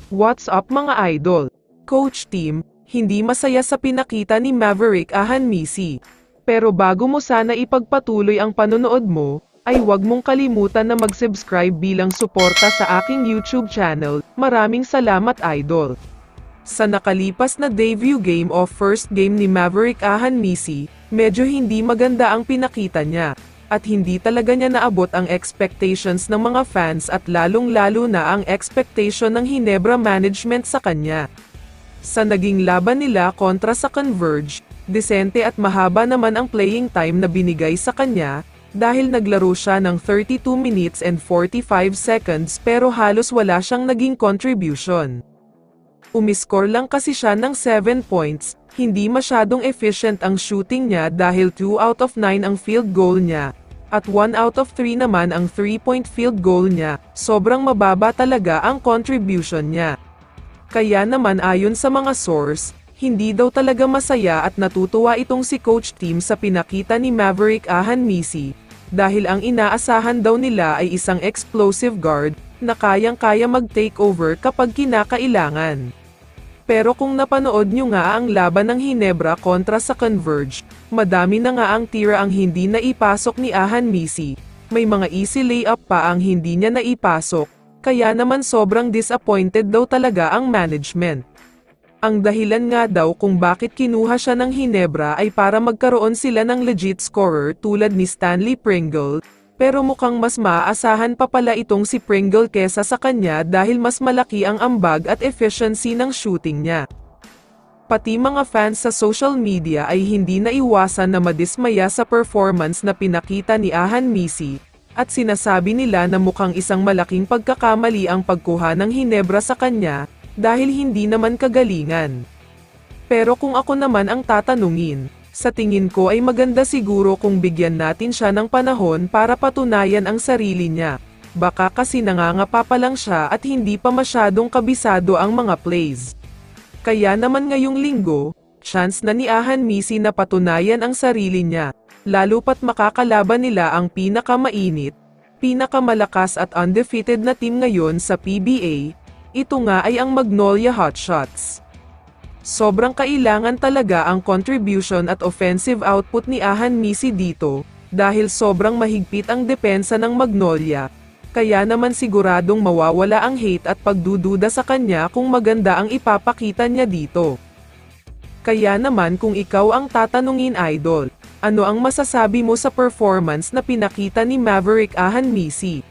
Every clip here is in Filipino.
What's up mga idol? Coach Team, hindi masaya sa pinakita ni Maverick Ahanmisi. Pero bago mo sana ipagpatuloy ang panonood mo, ay huwag mong kalimutan na mag-subscribe bilang suporta sa aking YouTube channel. Maraming salamat idol. Sa nakalipas na debut game o first game ni Maverick Ahanmisi, medyo hindi maganda ang pinakita niya. At hindi talaga niya naabot ang expectations ng mga fans at lalong-lalo na ang expectation ng Hinebra management sa kanya. Sa naging laban nila kontra sa Converge, disente at mahaba naman ang playing time na binigay sa kanya, dahil naglaro siya ng 32 minutes and 45 seconds pero halos wala siyang naging contribution. Umiscore lang kasi siya ng 7 points, hindi masyadong efficient ang shooting niya dahil 2 out of 9 ang field goal niya, at 1 out of 3 naman ang 3-point field goal niya, sobrang mababa talaga ang contribution niya. Kaya naman ayon sa mga source, hindi daw talaga masaya at natutuwa itong si Coach Team sa pinakita ni Maverick Ahanmisi, dahil ang inaasahan daw nila ay isang explosive guard, na kayang-kaya mag-takeover kapag kinakailangan. Pero kung napanood nyo nga ang laban ng Hinebra kontra sa Converge, madami na nga ang tira ang hindi naipasok ni Ahanmisi, may mga easy layup pa ang hindi niya naipasok, kaya naman sobrang disappointed daw talaga ang management. Ang dahilan nga daw kung bakit kinuha siya ng Hinebra ay para magkaroon sila ng legit scorer tulad ni Stanley Pringle, pero mukhang mas maaasahan pa pala itong si Pringle kesa sa kanya dahil mas malaki ang ambag at efficiency ng shooting niya. Pati mga fans sa social media ay hindi naiwasan na madismaya sa performance na pinakita ni Ahanmisi, at sinasabi nila na mukhang isang malaking pagkakamali ang pagkuha ng Hinebra sa kanya, dahil hindi naman kagalingan. Pero kung ako naman ang tatanungin, sa tingin ko ay maganda siguro kung bigyan natin siya ng panahon para patunayan ang sarili niya. Baka kasi nangangapa pa lang siya at hindi pa masyadong kabisado ang mga plays. Kaya naman ngayong linggo, chance na ni Ahanmisi na patunayan ang sarili niya, lalo pat makakalaban nila ang pinakamainit, pinakamalakas at undefeated na team ngayon sa PBA, ito nga ay ang Magnolia Hotshots. Sobrang kailangan talaga ang contribution at offensive output ni Ahanmisi dito, dahil sobrang mahigpit ang depensa ng Magnolia, kaya naman siguradong mawawala ang hate at pagdududa sa kanya kung maganda ang ipapakita niya dito. Kaya naman kung ikaw ang tatanungin idol, ano ang masasabi mo sa performance na pinakita ni Maverick Ahanmisi?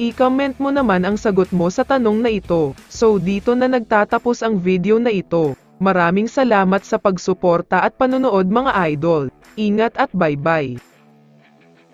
I-comment mo naman ang sagot mo sa tanong na ito. So dito na nagtatapos ang video na ito. Maraming salamat sa pagsuporta at panonood mga idol. Ingat at bye-bye.